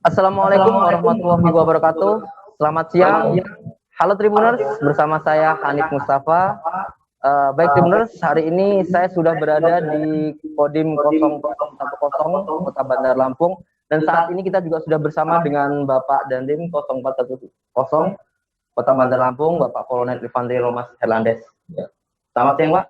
Assalamualaikum warahmatullahi wabarakatuh. Selamat siang. Halo Tribuners, bersama saya Hanif Mustafa. Baik Tribuners, hari ini saya sudah berada di Kodim 010 Kota Bandar Lampung, dan saat ini kita juga sudah bersama dengan Bapak Dandim 0410 Kota Bandar Lampung, Bapak Kolonel Infantri Romas Herlandes. Selamat siang Pak.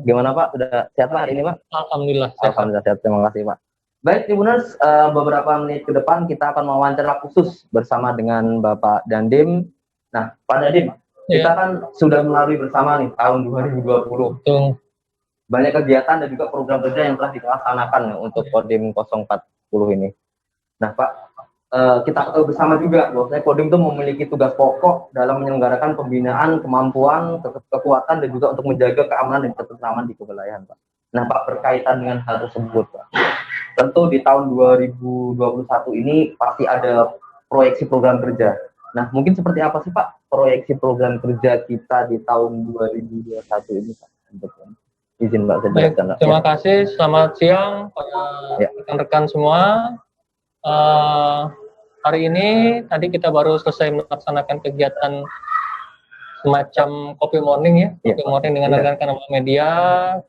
Gimana Pak? Sudah sehat Pak hari ini Pak? Alhamdulillah. Alhamdulillah sehat. Terima kasih Pak. Baik Tribuners, beberapa menit ke depan kita akan mewawancara khusus bersama dengan Bapak Dandim. Nah, Pak Dandim, kita kan sudah melalui bersama nih tahun 2020. Banyak kegiatan dan juga program kerja yang telah dilaksanakan untuk Kodim 040 ini. Nah, Pak, kita tahu bersama juga bahwa Kodim itu memiliki tugas pokok dalam menyelenggarakan pembinaan kemampuan, kekuatan, dan juga untuk menjaga keamanan dan ketentraman di kewilayahan, Pak. Nah, Pak, berkaitan dengan hal tersebut, Pak, tentu di tahun 2021 ini pasti ada proyeksi program kerja. Nah, mungkin seperti apa sih Pak proyeksi program kerja kita di tahun 2021 ini Pak? Izin Pak, saya jelaskan. Terima kasih, selamat siang rekan-rekan semua. Hari ini tadi kita baru selesai melaksanakan kegiatan semacam coffee morning ya, coffee morning dengan rekan-rekan media.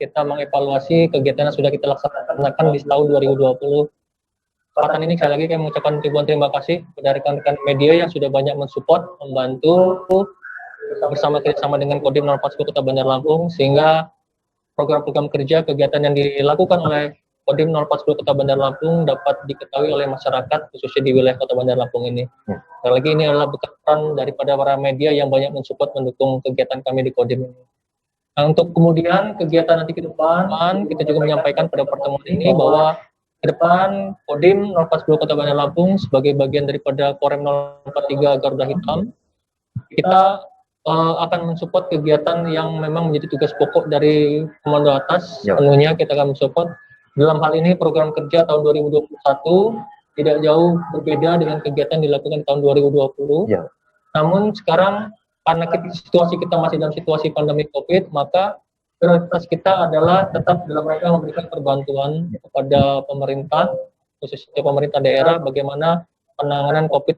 Kita mengevaluasi kegiatan yang sudah kita laksanakan di tahun 2020. Kesempatan ini sekali lagi kami mengucapkan ribuan terima kasih kepada rekan-rekan media yang sudah banyak mensupport, membantu bersama dengan Kodim 040 Kota Bandar Lampung, sehingga program-program kerja kegiatan yang dilakukan oleh Kodim 040 Kota Bandar Lampung dapat diketahui oleh masyarakat khususnya di wilayah Kota Bandar Lampung ini. Sekali lagi ini adalah berkat peran daripada para media yang banyak mensupport mendukung kegiatan kami di Kodim ini. Nah, untuk kemudian kegiatan nanti ke depan, kita juga menyampaikan pada pertemuan ini bahwa ke depan Kodim 040 Kota Bandar Lampung sebagai bagian daripada Korem 043 Garuda Hitam, kita akan mensupport kegiatan yang memang menjadi tugas pokok dari komando atas. Penuhnya kita akan mensupport. Dalam hal ini program kerja tahun 2021 tidak jauh berbeda dengan kegiatan dilakukan tahun 2020. Namun sekarang karena situasi kita masih dalam situasi pandemi COVID, maka prioritas kita adalah tetap dalam rangka memberikan perbantuan kepada pemerintah, khususnya pemerintah daerah, bagaimana penanganan COVID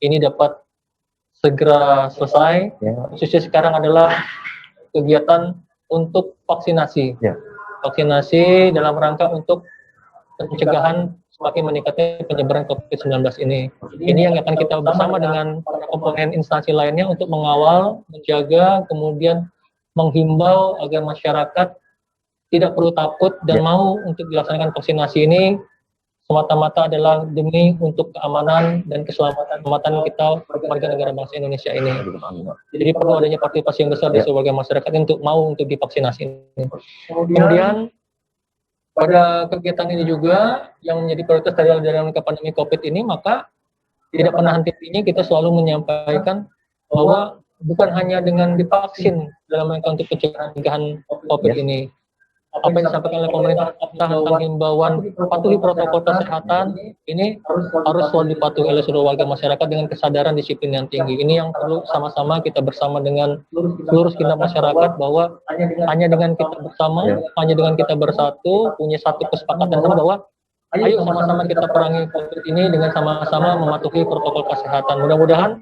ini dapat segera selesai. Khususnya sekarang adalah kegiatan untuk vaksinasi. Vaksinasi dalam rangka untuk pencegahan semakin meningkatnya penyebaran COVID-19 ini. Ini yang akan kita bersama dengan para komponen instansi lainnya untuk mengawal, menjaga, kemudian menghimbau agar masyarakat tidak perlu takut dan mau untuk dilaksanakan vaksinasi ini semata-mata adalah demi untuk keamanan dan keselamatan kita warga negara bangsa Indonesia ini. Jadi perlu adanya partisipasi yang besar dari warga masyarakat untuk mau untuk divaksinasi ini. Kemudian pada kegiatan ini juga yang menjadi prioritas dalam pandemi COVID ini, maka tidak pernah henti-hentinya kita selalu menyampaikan bahwa bukan hanya dengan divaksin dalam rangka untuk pencegahan COVID ini. Apa yang disampaikan oleh pemerintah tentang himbauan patuhi protokol kesehatan ini harus selalu dipatuhi oleh seluruh warga masyarakat dengan kesadaran disiplin yang tinggi. Ini yang perlu sama-sama kita bersama dengan seluruh segenap masyarakat, bahwa hanya dengan kita bersama, hanya dengan kita bersatu, punya satu kesepakatan sama bahwa ayo sama-sama kita perangi COVID ini dengan sama-sama mematuhi protokol kesehatan. Mudah-mudahan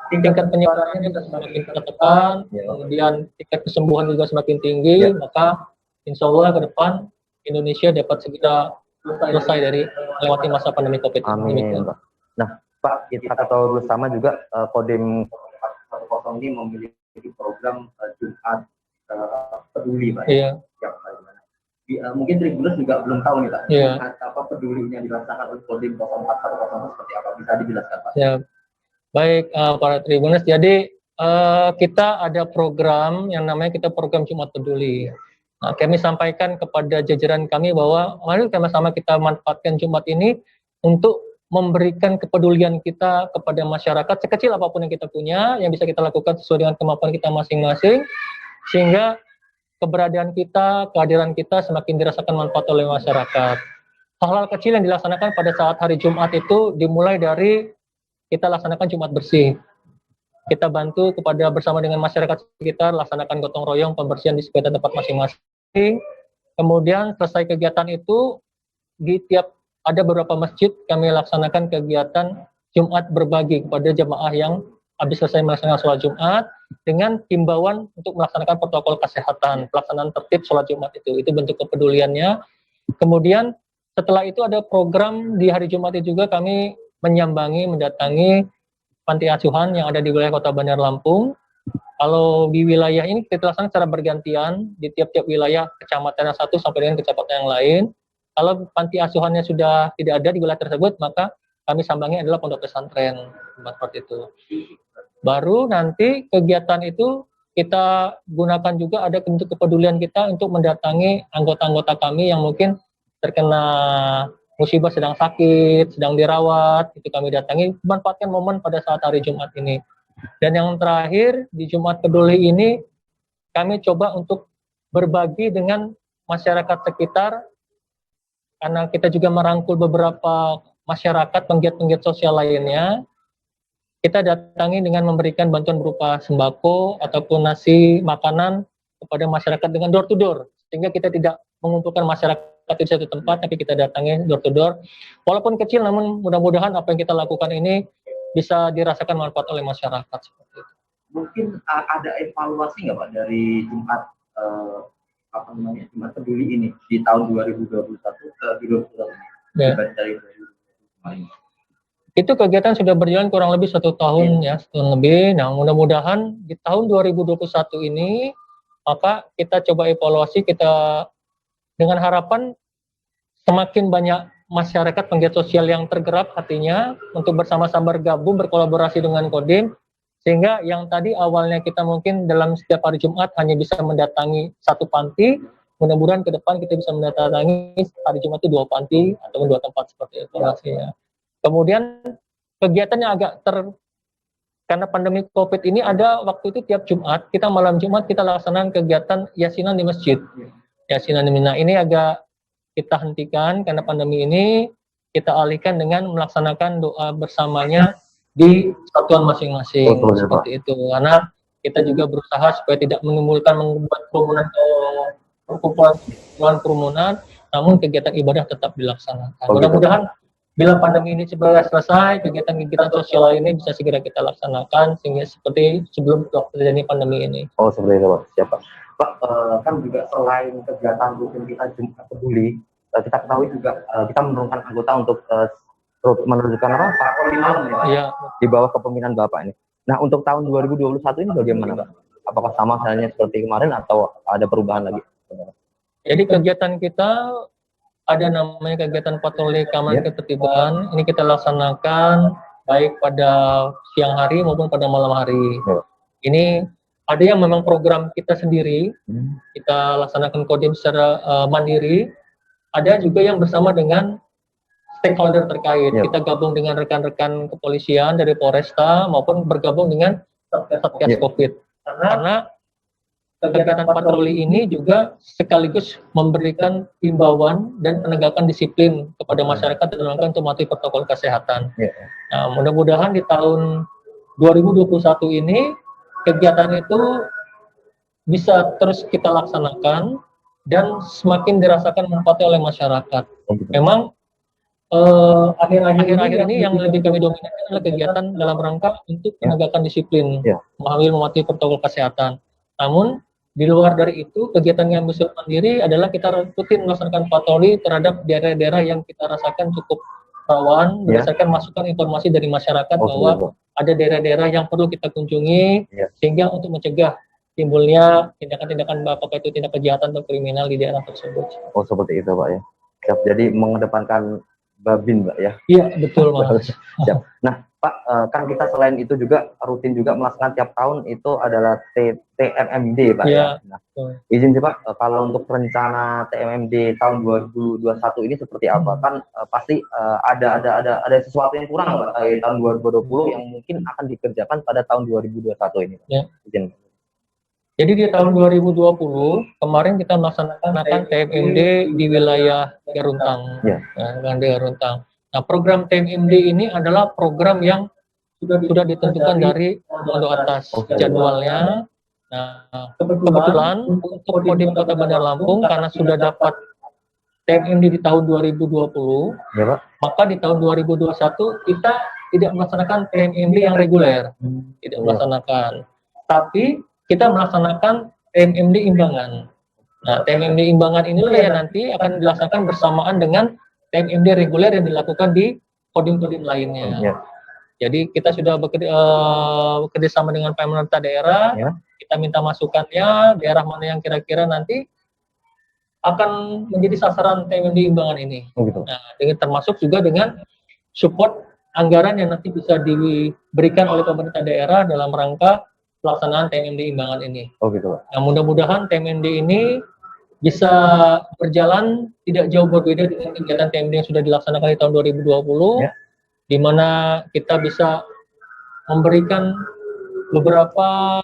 tingkat penyebarannya juga semakin kita tekan, kemudian tingkat kesembuhan juga semakin tinggi, maka insya Allah ke depan Indonesia dapat segera selesai dari melewati masa pandemi COVID. Amin. Nah, Pak, kita ketahui bersama juga Kodim 010 ini memiliki program Jumat Peduli, Pak. Mungkin Tribuners juga belum tahu nih, Pak. Apa peduli yang dirasakan oleh Kodim 040 seperti apa? Bisa dijelaskan, Pak? Baik, para Tribuners, jadi kita ada program yang namanya program Jumat Peduli. Nah, kami sampaikan kepada jajaran kami bahwa mari sama-sama kita manfaatkan Jumat ini untuk memberikan kepedulian kita kepada masyarakat sekecil apapun yang kita punya, yang bisa kita lakukan sesuai dengan kemampuan kita masing-masing, sehingga keberadaan kita, kehadiran kita semakin dirasakan manfaat oleh masyarakat. Hal-hal kecil yang dilaksanakan pada saat hari Jumat itu dimulai dari kita laksanakan Jumat bersih. Kita bantu bersama dengan masyarakat sekitar laksanakan gotong royong pembersihan di sekitar tempat masing-masing. Kemudian selesai kegiatan itu di tiap ada beberapa masjid kami laksanakan kegiatan Jumat berbagi kepada jemaah yang habis selesai melaksanakan sholat Jumat dengan himbauan untuk melaksanakan protokol kesehatan, pelaksanaan tertib sholat Jumat itu bentuk kepeduliannya. Kemudian setelah itu ada program di hari Jumat itu juga kami mendatangi panti asuhan yang ada di wilayah Kota Bandar Lampung. Kalau di wilayah ini kita laksanakan secara bergantian di tiap-tiap wilayah kecamatan yang satu sampai dengan kecamatan yang lain. Kalau panti asuhannya sudah tidak ada di wilayah tersebut, maka kami sambangi adalah pondok pesantren, seperti itu. Baru nanti kegiatan itu kita gunakan juga ada bentuk kepedulian kita untuk mendatangi anggota-anggota kami yang mungkin terkena musibah, sedang sakit, sedang dirawat, itu kami datangi, manfaatkan momen pada saat hari Jumat ini. Dan yang terakhir, di Jumat Peduli ini, kami coba untuk berbagi dengan masyarakat sekitar, karena kita juga merangkul beberapa masyarakat, penggiat-penggiat sosial lainnya. Kita datangi dengan memberikan bantuan berupa sembako ataupun nasi, makanan kepada masyarakat dengan door to door, sehingga kita tidak mengumpulkan masyarakat di satu tempat, tapi kita datangi door to door. Walaupun kecil, namun mudah-mudahan apa yang kita lakukan ini bisa dirasakan manfaat oleh masyarakat seperti itu. Mungkin ada evaluasi nggak Pak dari Jumat Jumat Peduli ini di tahun 2021 ke 2021 ya. Dari itu kegiatan sudah berjalan kurang lebih 1 tahun ya, setahun lebih. Nah, mudah-mudahan di tahun 2021 ini maka kita coba evaluasi, kita dengan harapan semakin banyak masyarakat penggiat sosial yang tergerak hatinya untuk bersama-sama bergabung, berkolaborasi dengan Kodim, sehingga yang tadi awalnya kita mungkin dalam setiap hari Jumat hanya bisa mendatangi satu panti, mudah-mudahan ke depan kita bisa mendatangi hari Jumat itu 2 panti atau 2 tempat seperti itu hasilnya. Kemudian kegiatan yang agak karena pandemi COVID ini ada waktu itu tiap Jumat, kita malam Jumat kita laksanakan kegiatan yasinan di masjid. Yasinan di Mina ini agak kita hentikan karena pandemi ini, kita alihkan dengan melaksanakan doa bersamanya di satuan masing-masing, seperti itu. Karena kita juga berusaha supaya tidak membuat kerumunan atau kerumunan, namun kegiatan ibadah tetap dilaksanakan. Mudah-mudahan bila pandemi ini segera selesai, kegiatan-kegiatan sosial lainnya bisa segera kita laksanakan sehingga seperti sebelum terjadi pandemi ini. Oh, seperti itu Pak. Siapa? Pak, kan juga selain kegiatan rutin kita Jumat Peduli, kita ketahui juga kita menurunkan anggota untuk menunjukkan patroli malam ya, di bawah kepemimpinan Bapak ini. Nah, untuk tahun 2021 ini bagaimana Pak? Apakah sama halnya seperti kemarin atau ada perubahan lagi? Jadi kegiatan kita ada namanya kegiatan patroli keamanan ketertiban. Ini kita laksanakan baik pada siang hari maupun pada malam hari. Ini ada yang memang program kita sendiri, kita laksanakan Kodim secara mandiri. Ada juga yang bersama dengan stakeholder terkait. Kita gabung dengan rekan-rekan kepolisian dari Polresta maupun bergabung dengan Satgas COVID. Karena kegiatan patroli ini juga sekaligus memberikan himbauan dan penegakan disiplin kepada masyarakat dalam rangka untuk mematuhi protokol kesehatan. Nah, mudah-mudahan di tahun 2021 ini kegiatan itu bisa terus kita laksanakan dan semakin dirasakan manfaatnya oleh masyarakat. Memang akhir-akhir ini yang lebih kami dominasi adalah kegiatan dalam rangka untuk penegakan disiplin, mematuhi protokol kesehatan. Namun di luar dari itu, kegiatan yang bersifat mandiri adalah kita rutin melaksanakan patroli terhadap daerah-daerah yang kita rasakan cukup rawan, berdasarkan masukan informasi dari masyarakat bahwa ada daerah-daerah yang perlu kita kunjungi, sehingga untuk mencegah timbulnya tindakan-tindakan apakah itu tindak kejahatan atau kriminal di daerah tersebut. Oh, seperti itu Pak ya. Siap. Jadi mengedepankan Babin Pak ya. Iya, betul Mas. Siap. Nah Pak, kan kita selain itu juga rutin juga melaksanakan tiap tahun itu adalah TMMD Pak ya. Nah, izin sih Pak, kalau untuk rencana TMMD tahun 2021 ini seperti apa? Kan pasti ada sesuatu yang kurang Pak di tahun 2020 yang mungkin akan dikerjakan pada tahun 2021 ini Pak. Izin. Jadi di tahun 2020 kemarin kita melaksanakan TMMD di wilayah Garuntang, Garuntang. Nah, program TMMD ini adalah program yang sudah ditentukan dari pondok atas jadwalnya. Nah, kebetulan untuk Kodim Kota Bandar Lampung karena sudah dapat TMMD di tahun 2020, Ya, Pak. maka di tahun 2021 kita tidak melaksanakan TMMD yang reguler, tidak melaksanakan. Tapi kita melaksanakan TMMD imbangan. Nah, TMMD imbangan inilah yang nanti akan dilaksanakan bersamaan dengan TMMD reguler yang dilakukan di kodim-kodim lainnya. Ya. Jadi kita sudah bekerja sama dengan pemerintah daerah, Ya. kita minta masukannya, daerah mana yang kira-kira nanti akan menjadi sasaran TMMD imbangan ini. Oh, gitu. Nah, dengan termasuk juga dengan support anggaran yang nanti bisa diberikan oleh pemerintah daerah dalam rangka pelaksanaan TMMD imbangan ini. Oh, gitu, Pak. Nah, mudah-mudahan TMMD ini bisa berjalan tidak jauh berbeda dengan kegiatan TMMD yang sudah dilaksanakan di tahun 2020, Ya. di mana kita bisa memberikan beberapa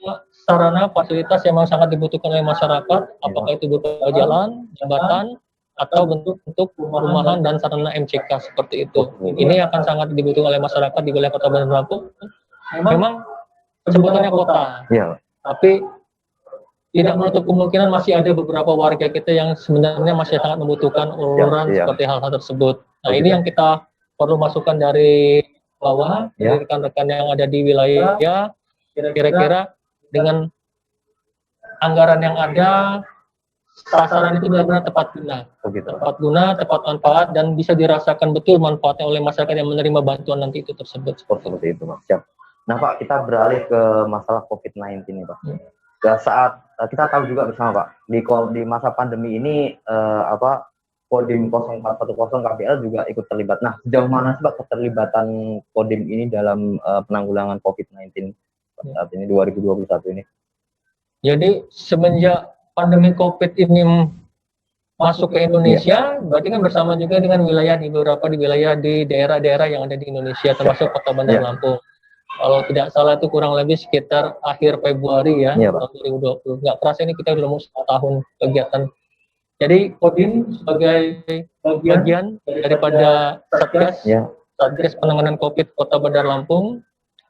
sarana fasilitas yang memang sangat dibutuhkan oleh masyarakat, apakah itu berupa jalan, jembatan, atau bentuk perumahan dan sarana MCK seperti itu. Ini akan sangat dibutuhkan oleh masyarakat di wilayah Kota Bandar Lampung. Memang sebutannya kota, Iya, Pak. tapi tidak menutup kemungkinan masih ada beberapa warga kita yang sebenarnya masih sangat membutuhkan uluran Ya, ya. seperti hal-hal tersebut. Nah, Oh, ini gitu. yang kita perlu masukkan dari bawah, Ya. dari rekan-rekan yang ada di wilayah, kira-kira dengan anggaran yang ada, sasaran itu benar-benar tepat guna. Oh, gitu. Tepat guna, tepat manfaat, dan bisa dirasakan betul manfaatnya oleh masyarakat yang menerima bantuan nanti itu tersebut. Oh, seperti itu, Pak. Siap. Nah, Pak, kita beralih ke masalah COVID-19 ini, Pak. Hmm. Ya, saat kita tahu juga bersama, Pak, di masa pandemi ini Kodim 0410 KPL juga ikut terlibat. Nah, sejauh mana sih, Pak, keterlibatan Kodim ini dalam penanggulangan COVID-19 saat ini 2021 ini? Jadi semenjak pandemi COVID ini masuk ke Indonesia, berarti kan bersama juga dengan wilayah di daerah-daerah yang ada di Indonesia, termasuk Kota Bandar Lampung. Kalau tidak salah itu kurang lebih sekitar akhir Februari ya, tahun 2020. Nggak kerasa ini kita sudah mau 1 tahun kegiatan. Jadi Kodim sebagai bagian daripada Satgas Penanganan COVID Kota Bandar Lampung,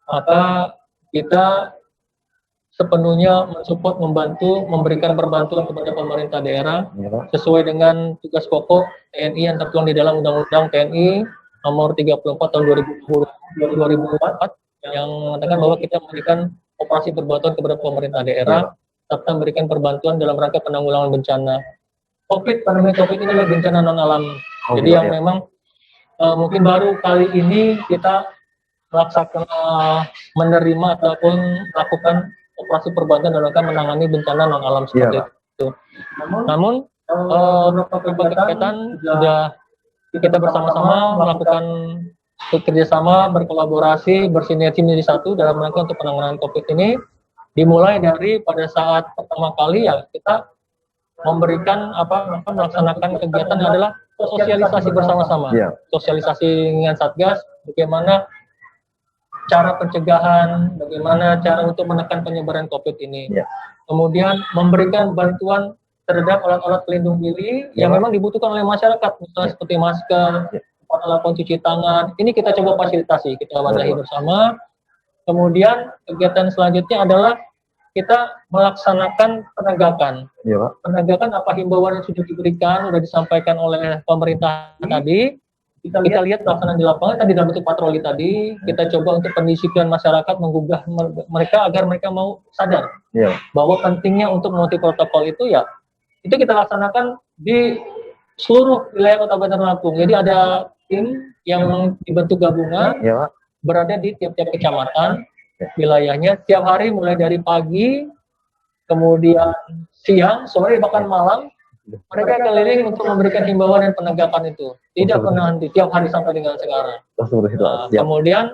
maka kita sepenuhnya mensupport, membantu, memberikan perbantuan kepada pemerintah daerah sesuai dengan tugas pokok TNI yang tertuang di dalam Undang-Undang TNI Nomor 34 tahun 2004 yang mengatakan bahwa kita memberikan operasi perbantuan kepada pemerintah daerah serta memberikan perbantuan dalam rangka penanggulangan bencana. Pandemi COVID ini adalah bencana non alam. Jadi yang memang mungkin baru kali ini kita menerima ataupun melakukan operasi perbantuan dalam rangka menangani bencana non alam seperti itu. Namun beberapa kegiatan sudah kita bersama-sama melakukan bekerjasama, berkolaborasi, bersinergi menjadi satu dalam rangka untuk penanganan COVID ini. Dimulai dari pada saat pertama kali ya kita memberikan melaksanakan kegiatan adalah sosialisasi bersama-sama, sosialisasi dengan Satgas, bagaimana cara pencegahan, bagaimana cara untuk menekan penyebaran COVID ini. Kemudian memberikan bantuan terhadap alat-alat pelindung diri yang memang dibutuhkan oleh masyarakat, misalnya seperti masker, alat cuci tangan. Ini kita coba fasilitasi, kita wadahi bersama. Kemudian kegiatan selanjutnya adalah kita melaksanakan penegakan. Penegakan apa himbauan yang sudah diberikan, sudah disampaikan oleh pemerintah tadi. Kita lihat pelaksanaan di lapangan tadi dalam bentuk patroli tadi. Kita coba untuk pendisiplinan masyarakat, menggugah mereka agar mereka mau sadar bahwa pentingnya untuk menuruti protokol itu itu kita laksanakan di seluruh wilayah Kota Bandar Lampung. Jadi ada tim yang dibentuk gabungan berada di tiap-tiap kecamatan wilayahnya tiap hari mulai dari pagi, kemudian siang, sore bahkan malam mereka keliling untuk memberikan himbauan dan penegakan itu. Tidak pernah henti tiap hari sampai dengan sekarang. Kemudian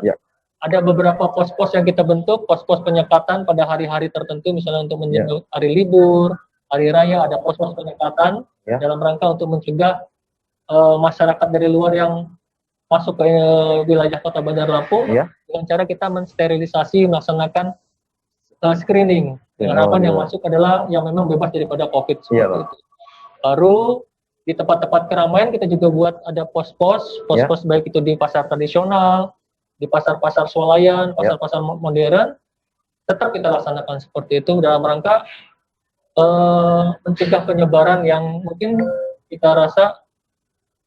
ada beberapa pos-pos yang kita bentuk, pos-pos penyekatan pada hari-hari tertentu, misalnya untuk menyebut hari libur, hari raya, ada pos-pos penyekatan dalam rangka untuk mencegah masyarakat dari luar yang masuk ke wilayah Kota Bandar Lampung dengan cara kita mensterilisasi, melaksanakan screening. Dengan harapan yang masuk adalah yang memang bebas daripada COVID seperti itu. Baru di tempat-tempat keramaian kita juga buat ada pos-pos baik itu di pasar tradisional, di pasar-pasar swalayan, pasar-pasar modern, tetap kita laksanakan seperti itu dalam rangka mencegah penyebaran yang mungkin kita rasa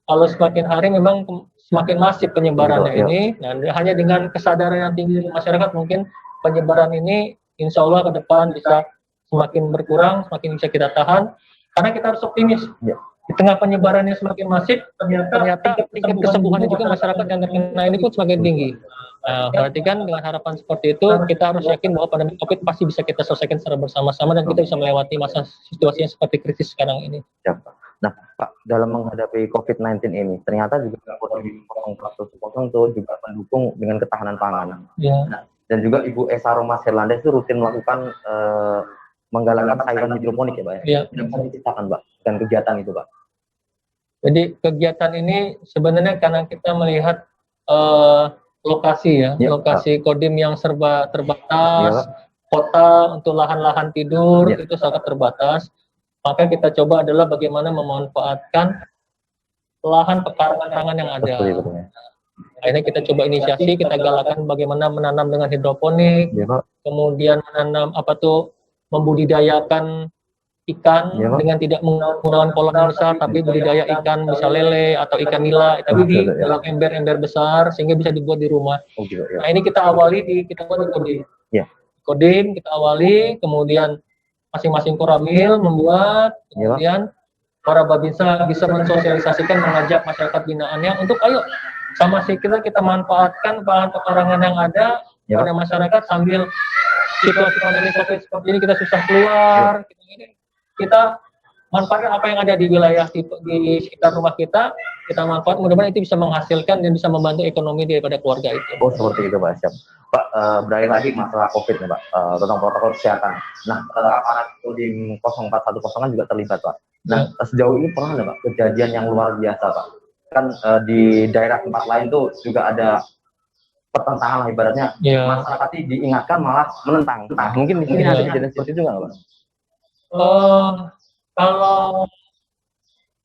kalau semakin hari memang semakin masif penyebarannya Iya. ini. Nah, hanya dengan kesadaran yang tinggi di masyarakat mungkin penyebaran ini insya Allah ke depan bisa semakin berkurang, semakin bisa kita tahan. Karena kita harus optimis. Iya. Di tengah penyebarannya semakin masif, ternyata tingkat kesembuhannya juga masyarakat yang terkena ini pun semakin tinggi. Nah, berarti kan dengan harapan seperti itu, kita harus yakin bahwa pandemi COVID pasti bisa kita selesaikan secara bersama-sama dan kita bisa melewati masa situasi yang seperti kritis sekarang ini. Ya, Pak. Nah, Pak, dalam menghadapi COVID-19 ini, ternyata juga Kodim 0410 itu juga mendukung dengan ketahanan pangan. Ya. Nah, dan juga Ibu Esa Romas Herlandes itu rutin melakukan menggalakkan sayuran hidroponik ya, Pak. Ya. Tidak bisa dipisahkan, Pak, dan kegiatan itu, Pak. Jadi kegiatan ini sebenarnya karena kita melihat lokasi ya, lokasi Kodim yang serba terbatas, kota untuk lahan-lahan tidur itu sangat terbatas. Maka kita coba adalah bagaimana memanfaatkan lahan pekarangan yang ada. Akhirnya kita coba inisiasi, kita galakan bagaimana menanam dengan hidroponik, kemudian menanam membudidayakan ikan dengan tidak menggunakan kolam yang besar, tapi budidaya ikan bisa lele atau ikan nila, tapi di dalam ember-ember besar sehingga bisa dibuat di rumah. Nah ini kita awali kita buat di Kodim. Kodim kita awali, kemudian masing-masing koramil membuat, kemudian para babinsa bisa mensosialisasikan, mengajak masyarakat binaannya untuk ayo sama kita manfaatkan bahan pekarangan yang ada pada masyarakat sambil situasi pandemi COVID seperti ini kita susah keluar, kita manfaatkan apa yang ada di wilayah di sekitar rumah kita manfaat, mudah-mudahan itu bisa menghasilkan dan bisa membantu ekonomi daripada keluarga itu. Oh seperti itu Pak, siap. Pak, beralih lagi masalah COVID nih Pak, tentang protokol kesehatan. Nah, aparat Kodim 0410 kan juga terlibat Pak. Nah, sejauh ini pernah nggak Pak kejadian yang luar biasa Pak? Kan di daerah tempat lain tuh juga ada pertentangan lah ibaratnya, masyarakat diingatkan malah menentang. Nah, mungkin di sini ada kejadian seperti itu nggak Pak? Kalau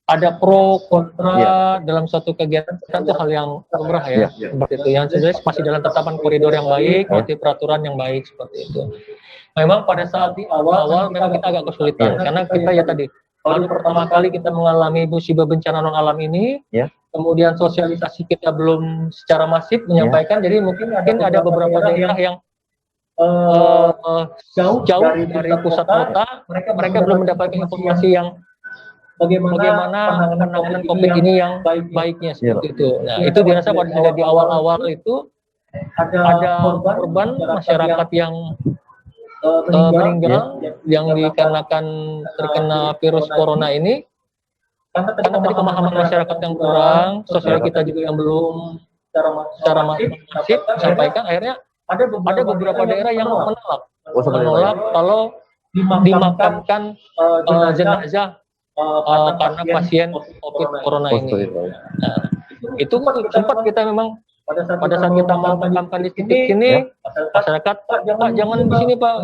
ada pro kontra dalam suatu kegiatan itu hal yang lumrah ya, seperti itu. Yang jelas masih dalam tetapan koridor yang baik, masih peraturan yang baik seperti itu. Memang pada saat di awal memang kita agak kesulitan karena kita ya tadi baru pertama kali kita mengalami musibah bencana non alam ini, kemudian sosialisasi kita belum secara masif menyampaikan, jadi mungkin ada beberapa daerah yang jauh dari pusat kota, mereka belum mendapatkan informasi yang bagaimana penanganan COVID ini yang baiknya seperti itu. Nah, itu dirasa pada saat di awal-awal itu ada korban masyarakat yang meninggal yang dikarenakan terkena virus corona ini. Karena tadi pemahaman masyarakat yang kurang, sosial kita juga yang belum secara masif sampaikan, akhirnya ada beberapa daerah yang menolak kalau dimakamkan jenazah karena pasien COVID corona ini. Nah, itu sempat kita memang pada saat kita memakamkan di titik ini, masyarakat Pak jangan di sini Pak,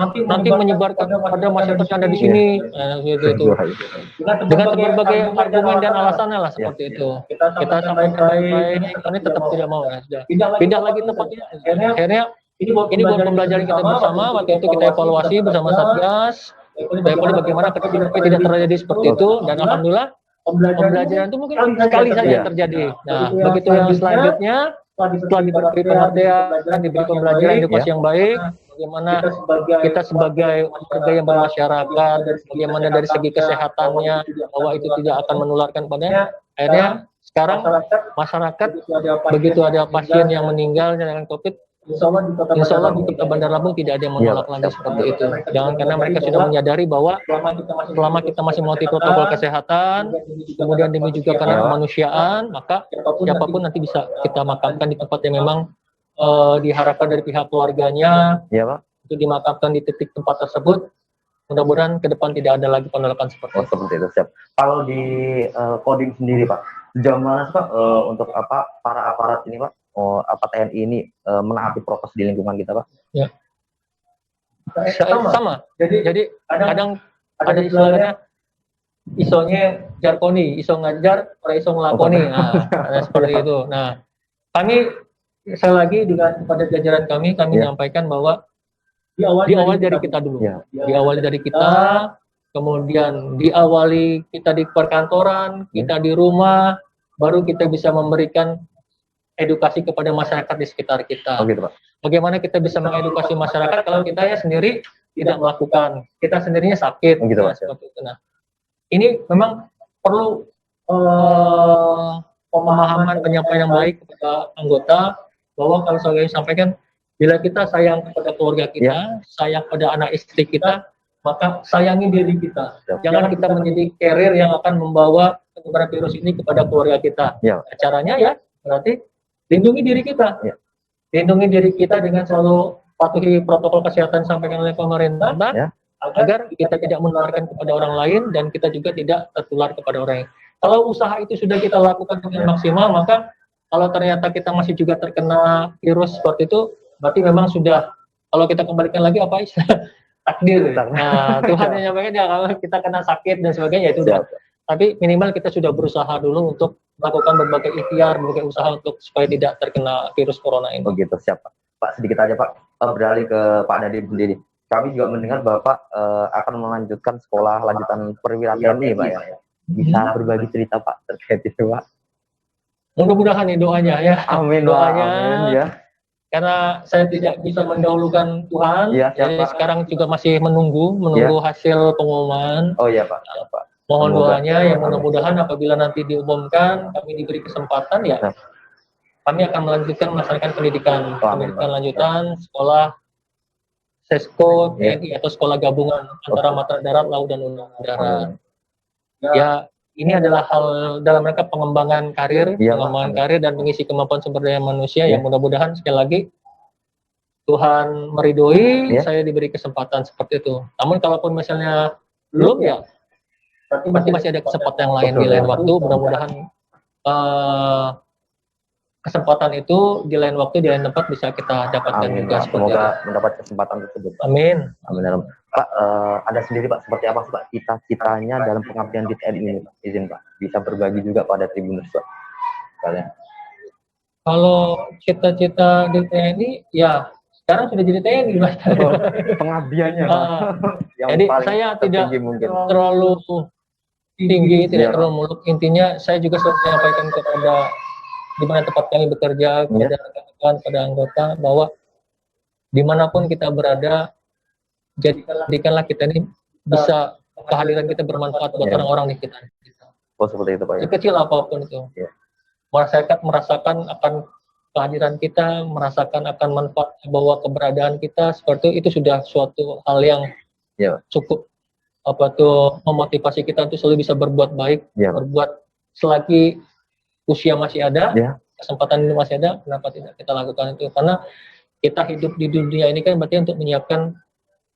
nanti menyebarkan pada masyarakat yang ada di sini, itu dengan berbagai argumen dan alasannya lah seperti itu. Kita sampaikan ini tetap tidak mau, pindah lagi tempatnya. Akhirnya ini buat pembelajaran kita bersama. Waktu itu kita evaluasi bersama Satgas. Bagaimana ketika tidak terjadi seperti itu, dan alhamdulillah pembelajaran itu mungkin sekali saja terjadi. Nah, begitu yang selanjutnya setelah diberi perhatian, diberi pembelajaran edukasi yang baik, bagaimana kita sebagai warga yang bermasyarakat, bagaimana dari segi kesehatannya bahwa itu tidak akan menularkan padanya. Akhirnya sekarang masyarakat begitu ada pasien yang meninggal dengan COVID, Insya Allah di Kota Bandar Lampung tidak ada yang menolak lagi seperti itu. Jangan karena mereka sudah menyadari bahwa selama kita masih mematuhi protokol kesehatan, kemudian demi juga karena kemanusiaan, maka siapapun nanti bisa kita makamkan di tempat yang memang diharapkan dari pihak keluarganya untuk dimakamkan di titik tempat tersebut. Mudah-mudahan ke depan tidak ada lagi penolakan seperti itu. Seperti itu, siap. Kalau di Kodim sendiri Pak, sejauh mana Pak untuk para aparat ini Pak? TNI ini menaati prokes di lingkungan kita Pak? Ya. Sama. Jadi kadang ada isonya jarkoni, iso ngajar, orang iso ngelakoni. Nah, seperti itu. Nah, kami sekali lagi dengan pada jajaran kami menyampaikan bahwa diawali dari kita dulu. Diawali dari kita, kemudian diawali kita di perkantoran, kita di rumah, baru kita bisa memberikan edukasi kepada masyarakat di sekitar kita. Oh gitu Pak. Bagaimana kita bisa mengedukasi masyarakat kalau kita ya sendiri tidak melakukan, kita sendirinya sakit. Oh gitu Pak. Seperti itu. Nah, ini memang perlu pemahaman penyampaian yang baik kepada anggota bahwa kalau saya sampaikan, bila kita sayang kepada keluarga kita, sayang pada anak istri kita, maka sayangi diri kita. Jangan kita menjadi carrier yang akan membawa penyebaran virus ini kepada keluarga kita. Caranya ya berarti lindungi diri kita. Lindungi diri kita dengan selalu patuhi protokol kesehatan sampaikan oleh pemerintah, agar kita tidak menularkan kepada orang lain dan kita juga tidak tertular kepada orang lain. Kalau usaha itu sudah kita lakukan dengan maksimal, maka kalau ternyata kita masih juga terkena virus seperti itu, berarti memang sudah, kalau kita kembalikan lagi apa istilah takdir. Nah, Tuhan yang nyampaikan ya kalau kita kena sakit dan sebagainya itu udah. Tapi minimal kita sudah berusaha dulu untuk melakukan berbagai ikhtiar, berbagai usaha untuk supaya tidak terkena virus corona ini. Oh gitu, siap Pak. Pak sedikit aja Pak, beralih ke Pak Nadiem sendiri. Kami juga mendengar Bapak akan melanjutkan sekolah lanjutan perwira TNI Pak ya. Bisa berbagi cerita Pak terkait itu Pak? Mudah-mudahan nih doanya ya. Amin doanya. Amin ya. Karena saya tidak bisa mendahulukan Tuhan, jadi Pak. sekarang juga masih menunggu hasil pengumuman. Oh iya Pak. Ya, Pak. Mohon doanya yang mudah-mudahan apabila nanti diumumkan, kami diberi kesempatan ya, kami akan melanjutkan melaksanakan pendidikan lanjutan sekolah Sesko TNI atau sekolah gabungan antara Matra Darat, Laut dan Udara. Ya, ini adalah hal dalam rangka pengembangan karir, dan mengisi kemampuan sumber daya manusia yang mudah-mudahan sekali lagi Tuhan meridhoi saya diberi kesempatan seperti itu. Namun kalaupun misalnya belum ya, berarti masih ada kesempatan yang lain di lain waktu. Mudah-mudahan kesempatan itu di lain waktu, di lain tempat bisa kita dapatkan juga. Semoga mendapat kesempatan tersebut. Amin. Amin. Pak, ada sendiri Pak, seperti apa sih Pak cita-citanya dalam pengabdian di TNI ini Pak? Izin Pak, bisa berbagi juga pada Tribuners Pak. Kalian. Kalau cita-cita di TNI, ya sekarang sudah jadi TNI Mas. Pengabdiannya jadi saya tidak terlalu tinggi, tidak terlalu muluk. Intinya saya juga selalu menyampaikan kepada di mana tempat kami bekerja, kepada rekan-rekan, pada anggota, bahwa dimanapun kita berada, jadikanlah kita ini bisa kehadiran kita bermanfaat buat orang-orang di kita. Oh seperti itu Pak. Sekecil apapun itu. Masyarakat merasakan akan kehadiran kita, merasakan akan manfaat bahwa keberadaan kita, seperti itu sudah suatu hal yang cukup memotivasi kita untuk selalu bisa berbuat baik, berbuat selagi usia masih ada, kesempatan ini masih ada, kenapa tidak kita lakukan itu? Karena kita hidup di dunia ini kan berarti untuk menyiapkan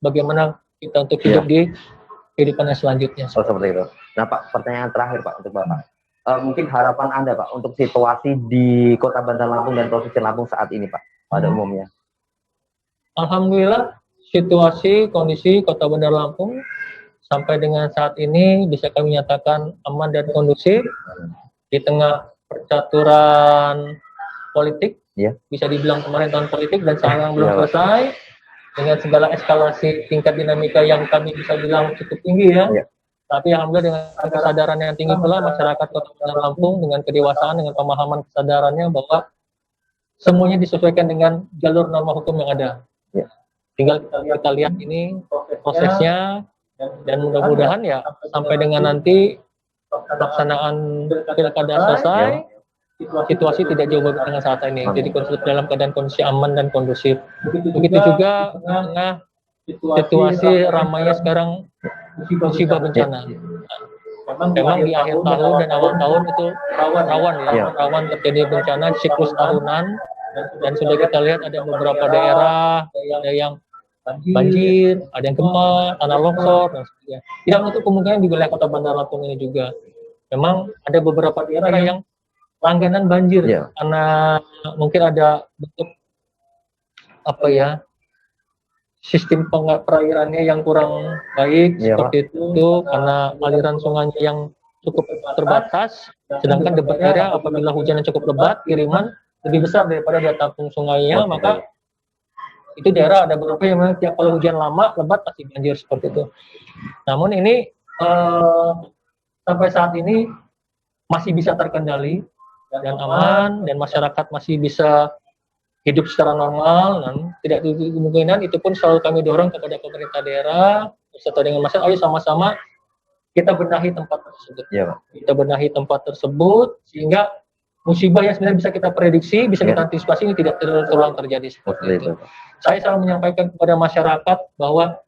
bagaimana kita untuk hidup di kehidupan yang selanjutnya. Oh seperti itu. Nah Pak, pertanyaan terakhir Pak untuk Bapak. Mungkin harapan Anda Pak untuk situasi di Kota Bandar Lampung dan Provinsi Lampung saat ini Pak, pada umumnya. Alhamdulillah situasi kondisi Kota Bandar Lampung sampai dengan saat ini bisa kami nyatakan aman dan kondusif di tengah percaturan politik, bisa dibilang pemerintahan politik dan sekarang belum selesai dengan segala eskalasi tingkat dinamika yang kami bisa bilang cukup tinggi Tapi alhamdulillah dengan kesadaran yang tinggi pula masyarakat Kota Bandar Lampung dengan kedewasaan, dengan pemahaman kesadarannya bahwa semuanya disesuaikan dengan jalur norma hukum yang ada. Tinggal kita lihat ini prosesnya dan mudah-mudahan ya sampai dengan nanti pelaksanaan pilkada selesai, situasi tidak jauh berbeda dengan saat ini. Jadi dalam keadaan kondisi aman dan kondusif. Begitu juga tengah situasi ramainya sekarang musibah bencana. Memang di akhir tahun dan awal tahun itu rawan terjadi bencana siklus tahunan, dan sudah kita lihat ada beberapa daerah ada yang banjir, ada yang gempa, tanah longsor dan sebagainya. Tidak menutup kemungkinan di wilayah Kota Bandar Lampung ini juga. Memang ada beberapa daerah yang langganan banjir karena mungkin ada bentuk sistem perairannya yang kurang baik seperti itu karena aliran sungainya yang cukup terbatas, sedangkan debat area apabila hujan yang cukup lebat kiriman lebih besar daripada daya tampung sungainya, maka Itu daerah ada beberapa yang memang tiap kalau hujan lama lebat pasti banjir seperti itu. Namun ini sampai saat ini masih bisa terkendali dan aman, dan masyarakat masih bisa hidup secara normal, dan tidak tertutup kemungkinan. Itu pun selalu kami dorong kepada pemerintah daerah beserta dengan masyarakat, ayo sama-sama kita benahi tempat tersebut. Iya, Pak. Kita benahi tempat tersebut sehingga musibah yang sebenarnya bisa kita prediksi, bisa kita antisipasi, ini tidak terulang terjadi seperti itu. Saya selalu menyampaikan kepada masyarakat bahwa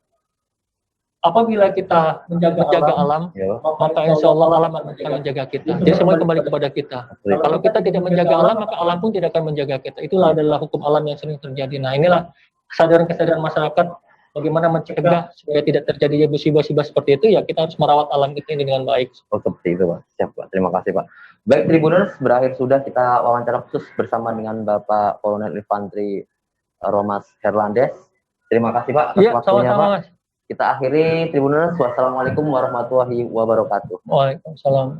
apabila kita menjaga alam, maka insya Allah alam akan menjaga kita. Jadi semua kembali kepada kita. Kalau kita tidak menjaga alam, maka alam pun tidak akan menjaga kita. Itulah adalah hukum alam yang sering terjadi. Nah, inilah kesadaran masyarakat bagaimana mencegah supaya tidak terjadi musibah-musibah seperti itu. Ya, kita harus merawat alam kita ini dengan baik. Oh, seperti itu, Pak. Siap, Pak. Terima kasih, Pak. Baik, Tribuners, berakhir sudah kita wawancara khusus bersama dengan Bapak Kolonel Infantri Romas Herlandes. Terima kasih, Pak, atas waktunya, Pak. Mas. Kita akhiri Tribuners. Wassalamualaikum warahmatullahi wabarakatuh. Waalaikumsalam.